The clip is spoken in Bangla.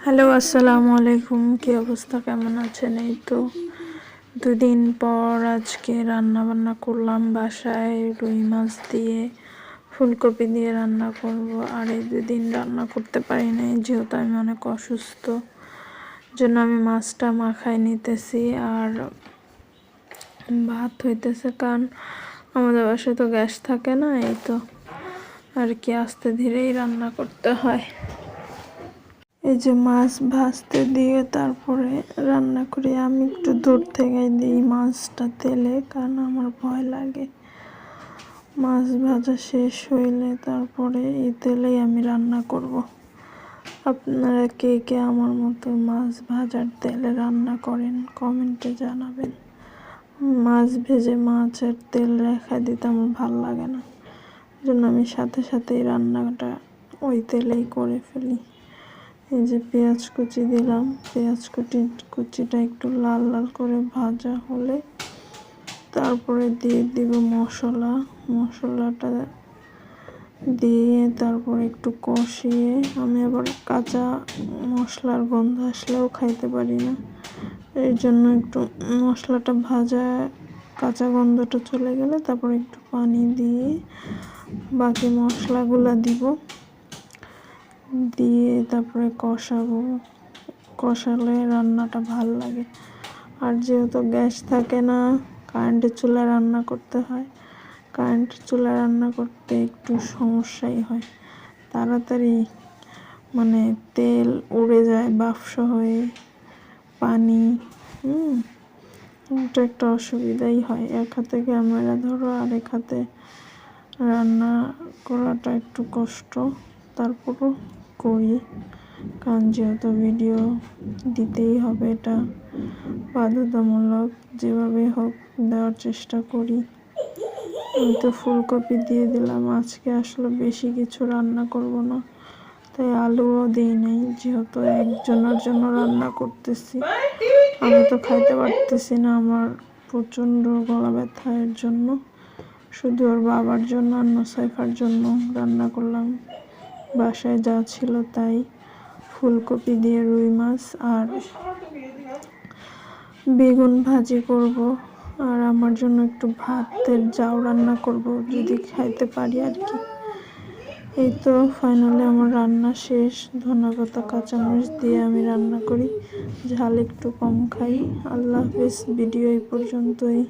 হ্যালো, আসসালামু আলাইকুম। কি অবস্থা, কেমন আছেন? এই তো দুদিন পর আজকে রান্না বান্না করলাম বাসায়। রুই মাছ দিয়ে ফুলকপি দিয়ে রান্না করব। আর এই দুদিন রান্না করতে পারি নাই, যেহেতু আমি অনেক অসুস্থ, জন্য আমি মাছটা মাখায় নিতেছি আর ভাত হইতেছে। কারণ আমাদের বাসায় তো গ্যাস থাকে না, এই তো আর কি আস্তে ধীরেই রান্না করতে হয়। এই যে মাছ ভাজতে দিয়ে তারপরে রান্না করি। আমি একটু দূর থেকে দিই মাছটা তেলে, কারণ আমার ভয় লাগে। মাছ ভাজা শেষ হইলে তারপরে এই তেলেই আমি রান্না করব। আপনারা কে কে আমার মতো মাছ ভাজার তেলে রান্না করেন কমেন্টে জানাবেন। মাছ ভেজে মাছের তেল রেখা দিতে আমার ভাল লাগে না, জন্য আমি সাথে সাথেই রান্নাটা ওই তেলেই করে ফেলি। এই যে পেঁয়াজ কুচি দিলাম, পেঁয়াজ কুচিটা একটু লাল লাল করে ভাজা হলে তারপরে দিয়ে দিব মশলাটা দিয়ে তারপরে একটু কষিয়ে। আমি আবার কাঁচা মশলার গন্ধ আসলেও খাইতে পারি না, এই জন্য একটু মশলাটা ভাজা কাঁচা গন্ধটা চলে গেলে তারপরে একটু পানি দিয়ে বাকি মশলাগুলো দিব, দিয়ে তারপরে কষালে রান্নাটা ভাল লাগে। আর যেহেতু গ্যাস থাকে না, কারেন্টের চুলায় রান্না করতে হয়। কারেন্টের চুলায় রান্না করতে একটু সমস্যাই হয়, তাড়াতাড়ি মানে তেল উড়ে যায় বাষ্প হয়ে, পানি এটা একটা অসুবিধাই হয়। এক হাতে ক্যামেরা ধরো আর এক হাতে রান্না করাটা একটু কষ্ট, তারপরও করি, কারণ যেহেতু ভিডিও দিতেই হবে, এটা বাধ্যতামূলক, যেভাবে হোক দেওয়ার চেষ্টা করি। আমি তো ফুলকপি দিয়ে দিলাম। আজকে আসলে বেশি কিছু রান্না করব না, তাই আলুও দিই নাই, যেহেতু একজনের জন্য রান্না করতেছি। আমি তো খাইতে পারতেছি না, আমার প্রচণ্ড গলা ব্যথা, এর জন্য শুধু ওর বাবার জন্য আর নোসাইফার জন্য রান্না করলাম। বাসায় যা ছিল তাই, ফুলকপি দিয়ে রুই মাছ আর বেগুন ভাজি করব, আর আমার জন্য একটু ভাতের জাউ রান্না করব যদি খাইতে পারি আর কি। এই তো ফাইনালি আমার রান্না শেষ। ধনেপাতা কাঁচামরিচ দিয়ে আমি রান্না করি, ঝাল একটু কম খাই। আল্লাহ হাফেজ, ভিডিও এই পর্যন্তই।